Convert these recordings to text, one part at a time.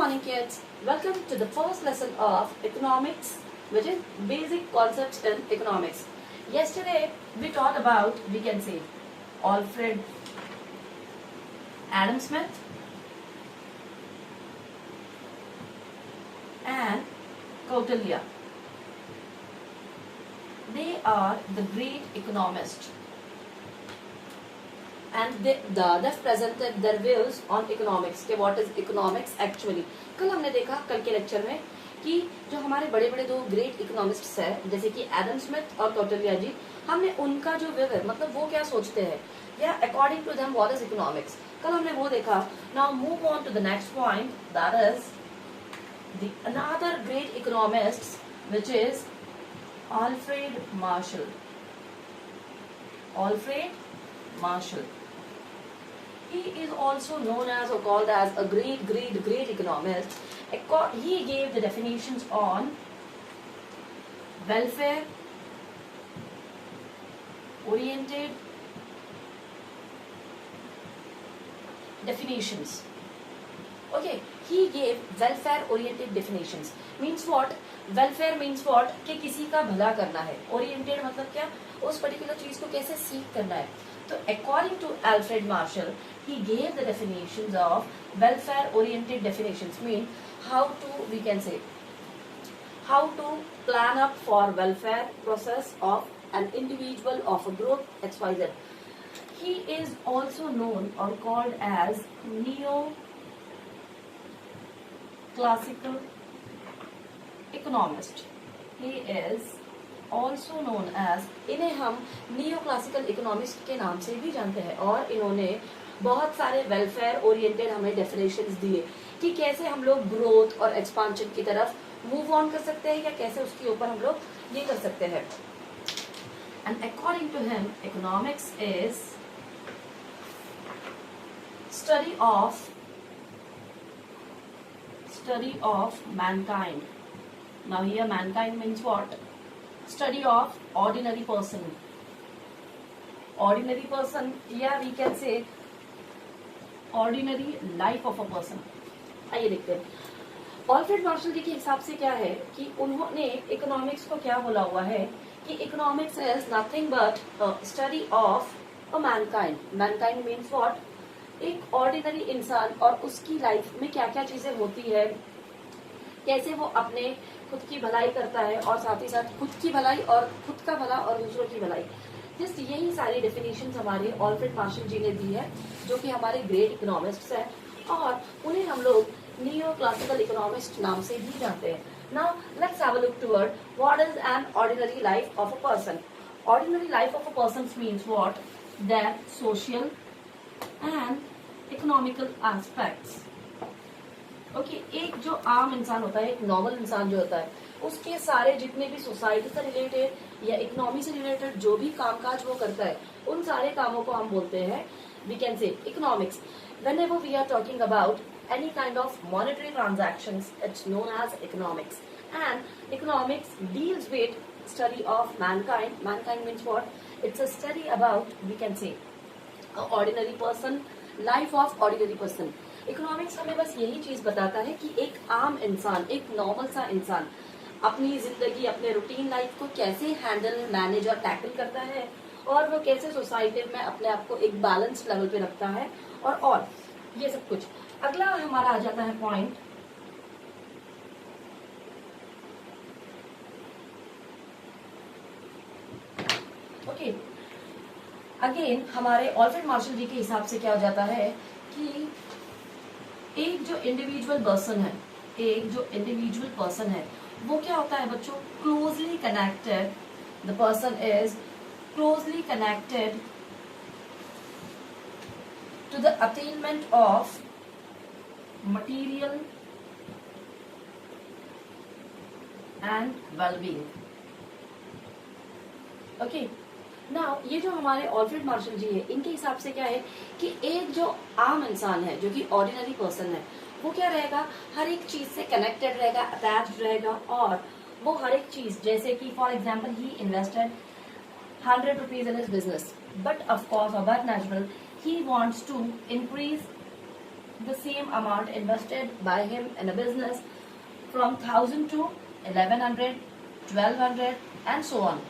morning, kids. Welcome to the first lesson of economics, which is basic concepts in economics. Yesterday, we taught about, we can say, Alfred Adam Smith and Kautilya. They are the great economists. And they've presented their views on economics कि what is economics actually. कल हमने देखा कल के lecture में कि जो हमारे बड़े बड़े दो ग्रेट इकोनॉमिस्ट्स हैं जैसे कि एडम स्मिथ और कौटिल्य जी, हमने उनका जो व्यू है मतलब वो क्या सोचते हैं या according to them what is economics, कल हमने वो देखा. Now move on to the next point, that is the another great economist which is Alfred Marshall. Alfred Marshall. He is also known as or called as a great economist. He gave the definitions on welfare oriented definitions. Okay, he gave welfare oriented definitions. Means what? Welfare means what कि किसी का भला करना है. Oriented मतलब क्या, उस particular चीज को कैसे सीख करना है. तो according to Alfred Marshall he gave the definitions of welfare oriented definitions, mean how to, we can say, how to plan up for welfare process of an individual of a group XYZ. He is also known or called as neo classical economist. He is also known as, इन्हें हम neo classical economist के नाम से भी जानते हैं और इन्होंने बहुत सारे वेलफेयर ओरिएंटेड हमें डेफिनेशंस दिए कि कैसे हम लोग ग्रोथ और एक्सपांशन की तरफ मूव ऑन कर सकते हैं या कैसे उसके ऊपर हम लोग ये कर सकते हैं. And according to him economics is study of mankind. Now here mankind means what? Study of ordinary person. Ordinary person, yeah, we can say ordinary life of a person. आइए देखते हैं. ऑल्फ्रेड मार्शल जी के हिसाब से क्या है कि उन्होंने इकोनॉमिक्स को क्या बोला हुआ है कि economics is nothing but study of a Mankind. Mankind means what? एक ऑर्डिनरी इंसान और उसकी लाइफ में क्या क्या चीजें होती है, कैसे वो अपने खुद की भलाई करता है और साथ ही साथ खुद की भलाई और खुद का भला और दूसरों की भलाई. जस्ट यही सारी डेफिनेशंस हमारे ऑल्फ्रेड मार्शल जी ने दी है जो कि हमारे ग्रेट इकोनॉमिस्ट्स हैं और उन्हें हम लोग नियो क्लासिकल इकोनॉमिस्ट नाम से भी जानते हैं. Now let's have a look toward what is an ordinary life of a person. Ordinary life of a person means what? That social and economical aspects. Okay, एक जो आम इंसान होता है, एक नॉर्मल इंसान जो होता है, उसके सारे जितने भी सोसाइटी से रिलेटेड या इकोनॉमी से रिलेटेड जो भी कामकाज वो करता है, उन सारे कामों को हम बोलते हैं, we can say, economics. Whenever we are talking about any kind of monetary transactions, it's known as economics. And economics deals with study of mankind. Mankind means what? It's a study about, we can say, ordinary person, life of ordinary person. Economics हमें बस यही चीज बताता है कि एक आम इंसान, एक नॉर्मल सा इंसान अपनी जिंदगी, अपने रूटीन लाइफ को कैसे हैंडल, मैनेज और टैकल करता है और वो कैसे सोसाइटी में अपने आप को एक बैलेंस लेवल पे रखता है और ये सब कुछ. अगला हमारा आ जाता है पॉइंट, ओके. अगेन हमारे ऑल्फ्रेड मार्शल जी के हिसाब से क्या हो जाता है कि एक जो इंडिविजुअल पर्सन है वो क्या होता है बच्चों? Closely connected. The person is closely connected to the attainment of material and wellbeing. Okay, now ये जो हमारे ऑल्फ्रेड मार्शल जी है, इनके हिसाब से क्या है कि एक जो आम इंसान है, जो कि ऑर्डिनरी पर्सन है, वो क्या रहेगा? हर एक चीज से कनेक्टेड रहेगा, अटैच्ड रहेगा और वो हर एक चीज, जैसे कि for example he invested 100 rupees in his business, but of course, or but natural, he wants to increase the same amount invested by him in a business from 1000 to 1100, 1200 and so on.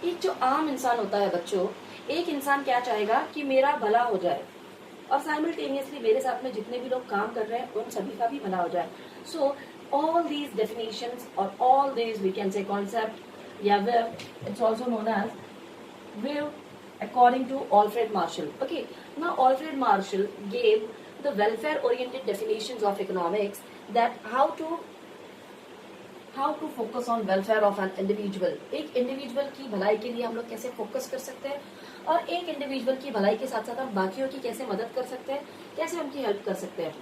एक जो आम इंसान होता है बच्चों, एक इंसान क्या चाहेगा कि मेरा भला हो जाए और साइमल्टेनियसली मेरे साथ में जितने भी लोग काम कर रहे हैं उन सभी का भी भला हो जाए. सो all these definitions or all these we can say concept या wave, it's also known as wave according to Alfred Marshall. Okay, now Alfred Marshall gave the welfare oriented definitions of economics, that how to focus on welfare of an individual. एक individual की भलाई के लिए हम लोग कैसे focus कर सकते हैं और एक इंडिविजुअल की भलाई के साथ साथ हम बाकियों की कैसे मदद कर सकते हैं, कैसे उनकी हेल्प कर सकते हैं.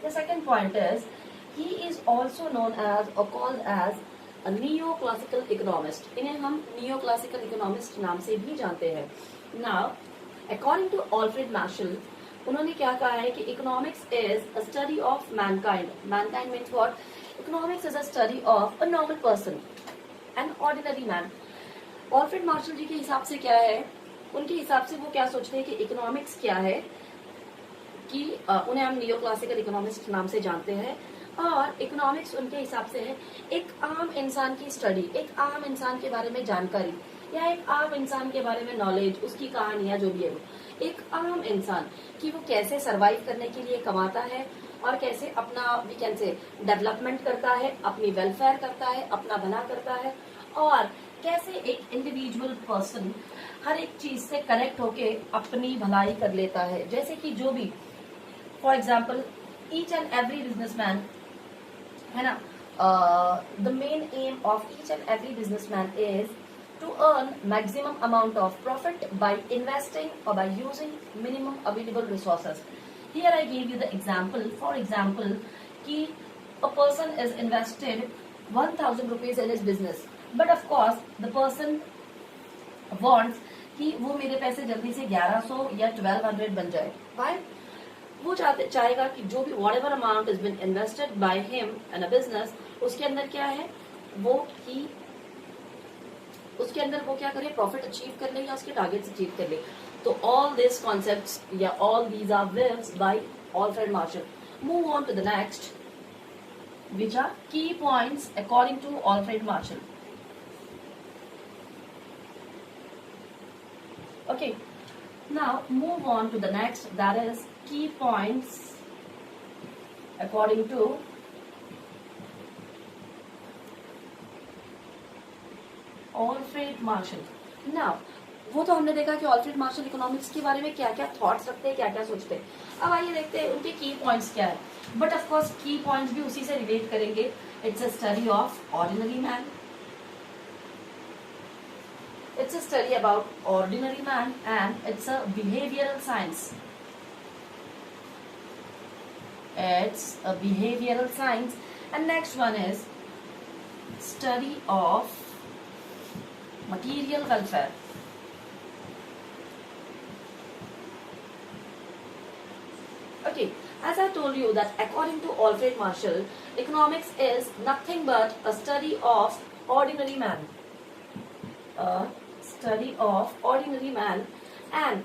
The second point is he is also known as or called as a neo-classical economist. इन्हें हम neo-classical economist नाम से भी जानते हैं. Now, according to Alfred Marshall, उन्होंने क्या कहा है कि economics is a study of mankind. Mankind means what? Economics is a study of a normal person, an ordinary man. Alfred Marshall जी के हिसाब से क्या है, उनके हिसाब से वो क्या सोचते हैं कि इकोनॉमिक्स क्या है, कि उन्हें हम नियो क्लासिकल इकोनॉमिस्ट नाम से जानते हैं. और इकोनॉमिक्स उनके हिसाब से है एक आम इंसान की स्टडी, एक आम इंसान के बारे में जानकारी या एक आम इंसान के बारे में नॉलेज, उसकी कहानियां जो भी है वो, एक आम इंसान कि वो कैसे सरवाइव करने के लिए कमाता है और कैसे अपना वी कैन से डेवलपमेंट करता है, अपनी वेलफेयर करता है, अपना भला करता है, और कैसे एक इंडिविजुअल पर्सन हर एक चीज से कनेक्ट होके अपनी भलाई कर लेता है. जैसे कि जो भी for example each and every businessman है ना, the main M of each and every businessman is to earn maximum amount of profit by investing or by using minimum available resources. Here I gave you the example. For example, कि a person is invested 1000 rupees in his business, but of course the person wants कि वो मेरे पैसे जल्दी से 1100 या 1200 बन जाए. Why? वो चाहेगा कि जो भी whatever amount has been invested by him in a business, उसके अंदर क्या है वो कि उसके अंदर वो क्या करे, प्रॉफिट अचीव कर ले या उसके टारगेट्स अचीव कर ले. तो ऑल दिस कॉन्सेप्ट्स या all these are views by Alfred Marshall. Move on to the next, which are key points according to Alfred Marshall. Okay, now move on to the next, that is key points according to Alfred Marshall. Now, वो तो हमने देखा कि Alfred Marshall economics के बारे में क्या क्या थॉट्स रखते हैं, क्या क्या सोचते हैं. अब आइए देखते हैं उनके की पॉइंट्स क्या है. बट ऑफ कोर्स की पॉइंट्स भी उसी से रिलेट करेंगे. It's a study of ordinary man. It's a study about ordinary man and it's a behavioural science. It's a behavioral science. And next one is study of material welfare. Okay, as I told you that according to Alfred Marshall, economics is nothing but a study of ordinary man. A study of ordinary man, and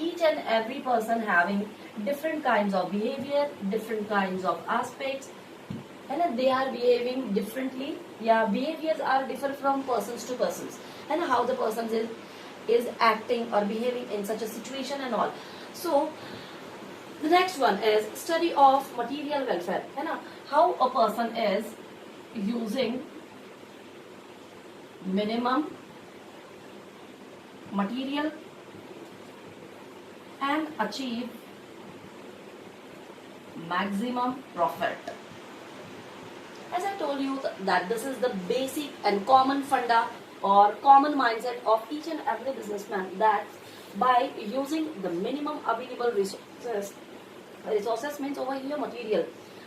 each and every person having different kinds of behavior, different kinds of aspects, and they are behaving differently. Yeah, behaviors are different from persons to persons, and how the person is acting or behaving in such a situation and all. So the next one is study of material welfare, है ना, how a person is using minimum material and achieve maximum profit. As I told you that this is the basic and common funda or common mindset of each and every businessman, that by using the minimum available resources means over here material,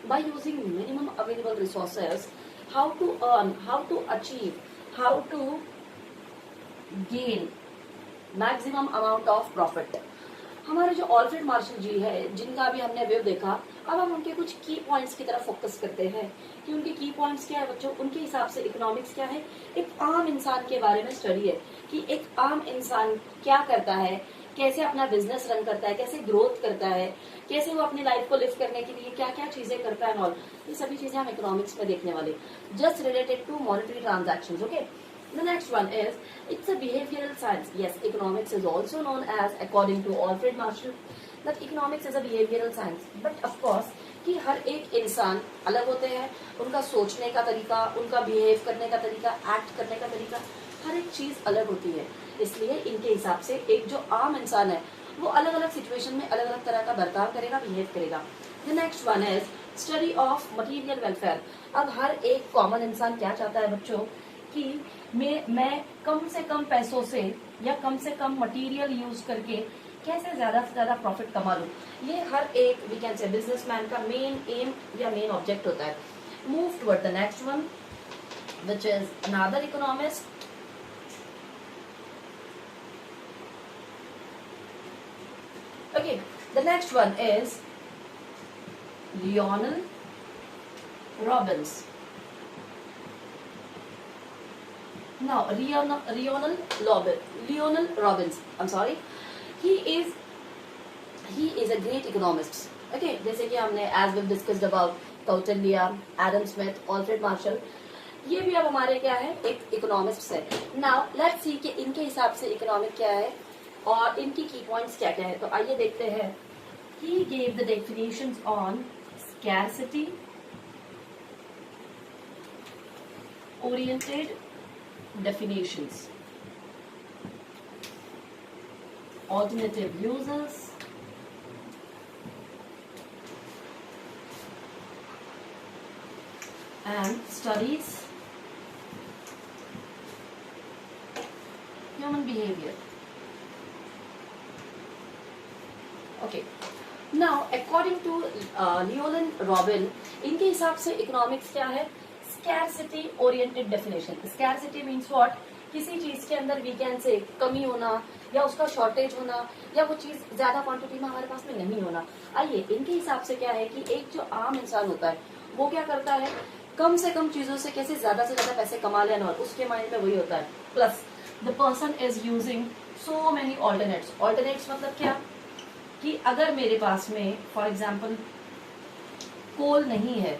by using minimum available resources, how to earn, how to achieve, how to gain maximum amount of profit. हमारे जो Alfred martial जी है, जिनका अभी हमने wave देखा, अब हम उनके कुछ की पॉइंट्स की तरफ फोकस करते हैं कि उनके की पॉइंट्स क्या है बच्चों. उनके हिसाब से इकोनॉमिक्स क्या है, एक आम इंसान के बारे में स्टडी है कि एक आम इंसान क्या करता है, कैसे अपना बिजनेस रन करता है, कैसे ग्रोथ करता है, कैसे वो अपनी लाइफ को लिव करने के लिए क्या क्या चीजें करता है, ऑल ये सभी चीजें हम इकोनॉमिक्स में देखने वाले, just related to monetary transactions. Okay, the next one is it's a behavioral science. Yes, economics is also known as, according to Alfred Marshall, that economics is a behavioral science. But of course कि हर एक इंसान अलग होते हैं, उनका सोचने का तरीका, उनका बिहेव करने का तरीका, एक्ट करने का तरीका, हर एक चीज अलग होती है. इसलिए इनके हिसाब से एक जो आम इंसान है वो अलग अलग सिचुएशन में अलग अलग तरह का बर्ताव करेगा, बिहेव करेगा. The next one is study of material welfare. अब हर एक कॉमन इंसान क्या चाहता है बच्चों कि मैं कम से कम पैसों से या कम से कम मटेरियल यूज करके कैसे ज्यादा से ज्यादा प्रॉफिट कमा लूं. ये हर एक वी कैन से बिजनेसमैन का मेन एम या मेन ऑब्जेक्ट होता है. Move toward the next one which is another economist. Okay, the next one is Lionel Robbins. Now, Lionel Robbins. I'm sorry. He is a great economist. Okay, जैसे कि हमने as we've discussed about Kautilya, Adam Smith, Alfred Marshall, ये भी अब हमारे क्या है एक इकोनॉमिस्ट है. Now let's see कि इनके हिसाब से इकोनॉमिक क्या है और इनकी की पॉइंट्स क्या क्या है. तो आइए देखते हैं. He gave the definitions on scarcity oriented definitions, alternative uses, and studies human behavior. Okay. Now, according to Lionel Robin, इनके हिसाब से इकोनॉमिक्स क्या है? Scarcity oriented definition. Scarcity means what? किसी चीज के अंदर वी कैन से कमी होना या उसका शॉर्टेज होना या वो चीज ज्यादा क्वांटिटी में हमारे पास में नहीं होना. आइए इनके हिसाब से क्या है कि एक जो आम इंसान होता है वो क्या करता है, कम से कम चीजों से कैसे ज्यादा से ज्यादा पैसे कमा लेना, और उसके माइंड में वही होता है. Plus the person is using so many alternates. Alternates मतलब क्या कि अगर मेरे पास में फॉर एग्जाम्पल कोल नहीं है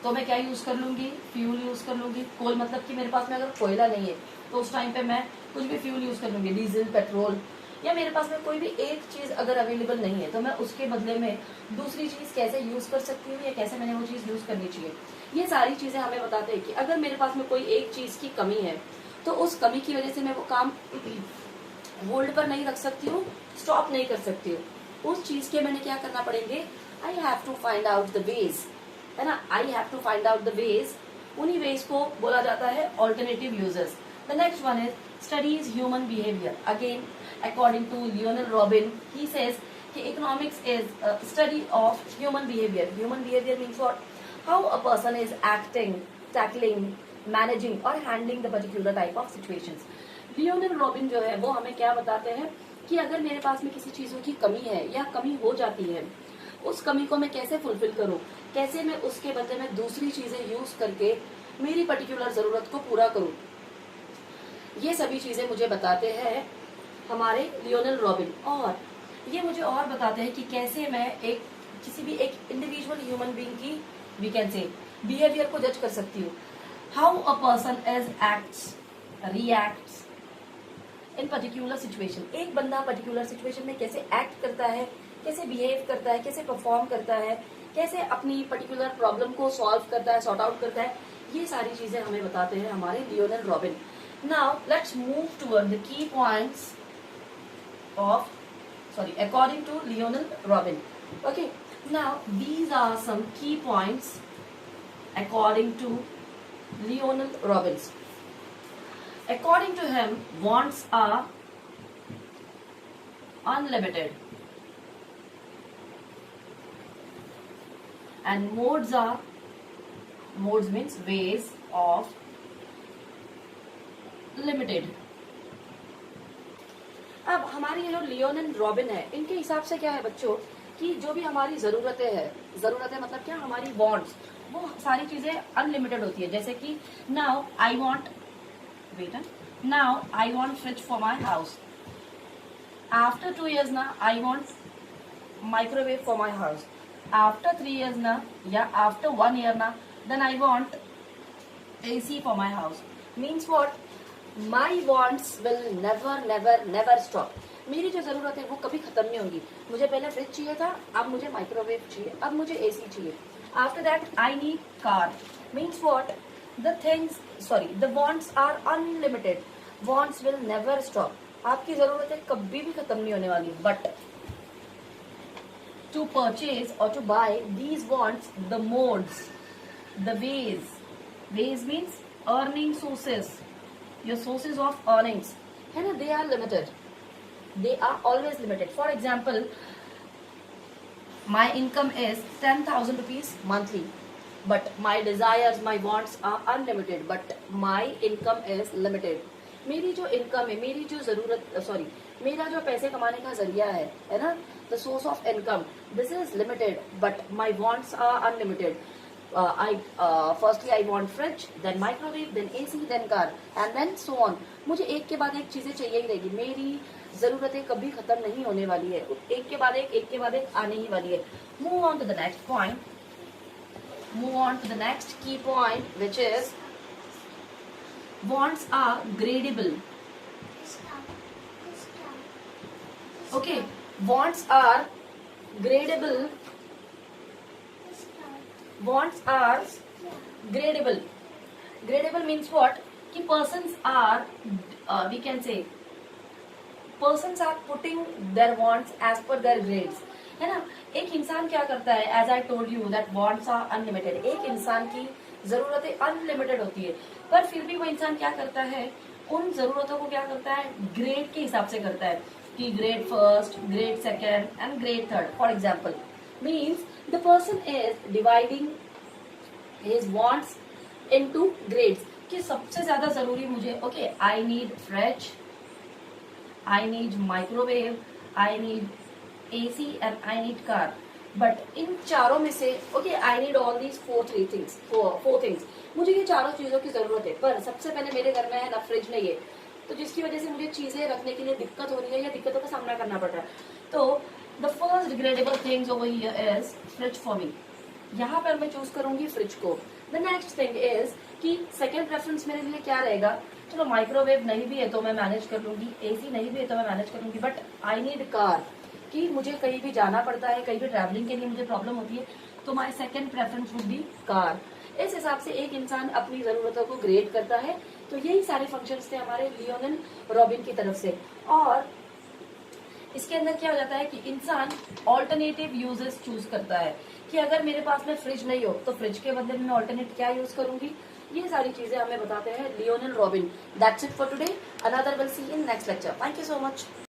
तो मैं क्या यूज कर लूंगी, फ्यूल यूज कर लूंगी. कोल मतलब कि मेरे पास में अगर कोयला नहीं है तो उस टाइम पे मैं कुछ भी फ्यूल यूज कर लूंगी, डीजल, पेट्रोल, या मेरे पास में कोई भी एक चीज अगर अवेलेबल नहीं है तो मैं उसके बदले में दूसरी चीज कैसे यूज कर सकती हूँ या कैसे मैंने वो चीज यूज करनी चाहिए. ये सारी चीजें हमें बताते हैं कि अगर मेरे पास में कोई एक चीज की कमी है तो उस कमी की वजह से मैं वो काम होल्ड पर नहीं रख सकती हूँ, स्टॉप नहीं कर सकती हूँ. उस चीज के मैंने क्या करना पड़ेंगे, I have to find out the ways, है ना. I have to find out the ways. उन्हीं वेज को बोला जाता है alternative uses. The next one is studies human behaviour. Again according to Lionel Robin, he says कि economics is study of human behaviour. Human behaviour means what, how a person is acting, tackling, managing और handling the particular type of situations. Lionel Robin जो है वो हमें क्या बताते हैं कि अगर मेरे पास में किसी चीजों की कमी है या कमी हो जाती है, उस कमी को मैं कैसे फुलफिल करूं, कैसे मैं उसके बदले में दूसरी चीजें यूज करके मेरी पर्टिकुलर जरूरत को पूरा करूं, ये सभी चीजें मुझे बताते हैं हमारे लियोनेल रॉबिन. और ये मुझे और बताते हैं कि कैसे मैं एक किसी भी एक इंडिविजुअल ह्यूमन बीइंग की वी कैन से बिहेवियर को जज कर सकती हूँ. How a person as acts, reacts in particular situation. एक बंदा पर्टिकुलर सिचुएशन में कैसे एक्ट करता है, कैसे बिहेव करता है, कैसे परफॉर्म करता है, कैसे अपनी पर्टिकुलर प्रॉब्लम को सॉल्व करता है, सॉर्ट आउट करता है, ये सारी चीजें हमें बताते हैं हमारे Lionel robin. Now let's move toward the key points of according to Lionel Robin. Okay, now these are some key points according to Lionel Robbins. According to him, wants are unlimited and modes means ways of limited. अब हमारी जो Lionel robin है इनके हिसाब से क्या है बच्चों कि जो भी हमारी जरूरतें मतलब क्या, हमारी वांट्स, वो सारी चीजें अनलिमिटेड होती है. जैसे कि now I want fridge for my house. After 2 years na, I want microwave for my house. After 3 years na, yeah, after 1 year na, then I want AC for my house. Means what? My wants will never stop. मेरी जो जरूरत है वो कभी खत्म नहीं होंगी. मुझे पहले फ्रिज चाहिए था, अब मुझे माइक्रोवेव चाहिए, अब मुझे एसी चाहिए. After that I need car. Means what? The wants are unlimited. Wants will never stop. आपकी जरूरतें कभी भी खत्म नहीं होने वाली. But to purchase or to buy these wants, the modes, the ways means earning sources, your sources of earnings है ना, they are limited, they are always limited. For example, my income is 10,000 rupees monthly, but my desires, my wants are unlimited, but my income is limited. मेरी जो income है, मेरी जो जरूरत मेरा जो पैसे कमाने का जरिया है ना, the source of income, this is limited, but my wants are unlimited. Firstly I want fridge, then microwave, then AC, then car, and then so on. मुझे एक के बाद एक चीजें चाहिए ही रहेगी. मेरी जरूरतें कभी खत्म नहीं होने वाली है, एक के बाद एक आने ही वाली है. Move on to the next point. Move on to the next key point, which is wants are gradable. Okay, wants are gradable. Wants are gradable. Gradable means what? कि persons are, we can say, persons are putting their wants as per their grades, है ना. एक इंसान क्या करता है, as I told you that wants are unlimited. एक इंसान की जरूरतें अनलिमिटेड होती है, पर फिर भी वो इंसान क्या करता है, उन जरूरतों को क्या करता है, ग्रेड के हिसाब से करता है कि grade first, grade second and grade third. For example, means the person is dividing his wants into grades. कि सबसे ज्यादा जरूरी मुझे, okay, I need fridge, I need microwave, I need AC and I need car. But इन चारों में से, okay, I need all these four things. मुझे ये चारों चीजों की जरूरत है, पर सबसे पहले मेरे घर में है ना फ्रिज नहीं है, तो जिसकी वजह से मुझे चीजें रखने के लिए दिक्कत हो रही है या दिक्कतों का सामना करना पड़ रहा है. तो the first gradable things over here is fridge for me. यहाँ पर मैं चूज करूंगी फ्रिज को. The next thing is कि सेकेंड प्रेफरेंस मेरे लिए क्या रहेगा, चलो माइक्रोवेव नहीं भी है तो मैं मैनेज कर लूंगी, एसी नहीं भी है तो मैं मैनेज कर लूंगी, बट आई नीड कार, कि मुझे कहीं भी जाना पड़ता है, कहीं भी ट्रैवलिंग के लिए मुझे प्रॉब्लम होती है, तो my second preference would be car. इस हिसाब से एक इंसान अपनी जरूरतों को ग्रेड करता है. तो यही सारे फंक्शंस थे हमारे लियोनेल रॉबिन की तरफ से. और इसके अंदर क्या हो जाता है कि इंसान ऑल्टरनेटिव यूजेस चूज करता है, कि अगर मेरे पास में फ्रिज नहीं हो तो फ्रिज के बदले में मैं ऑल्टरनेट क्या यूज करूंगी. ये सारी चीजें हमें बताते हैं Lionel robin. That's it for today. Another will see in next lecture. Thank you so much.